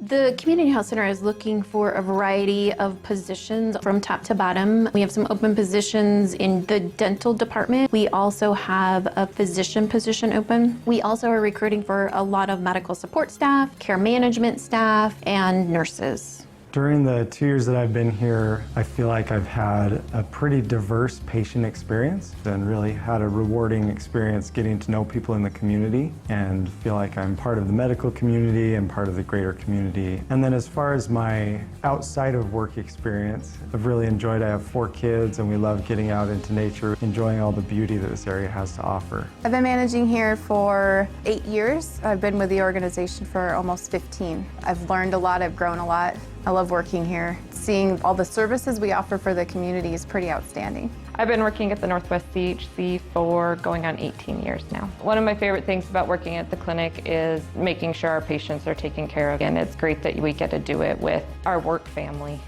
The Community Health Center is looking for a variety of positions from top to bottom. We have some open positions in the dental department. We also have a physician position open. We also are recruiting for a lot of medical support staff, care management staff, and nurses. During the 2 years that I've been here, I feel like I've had a pretty diverse patient experience and really had a rewarding experience getting to know people in the community and feel like I'm part of the medical community and part of the greater community. And then as far as my outside of work experience, I've really enjoyed. I have 4 kids and we love getting out into nature, enjoying all the beauty that this area has to offer. I've been managing here for 8 years. I've been with the organization for almost 15. I've learned a lot, I've grown a lot. I love working here. Seeing all the services we offer for the community is pretty outstanding. I've been working at the Northwest CHC for going on 18 years now. One of my favorite things about working at the clinic is making sure our patients are taken care of, and it's great that we get to do it with our work family.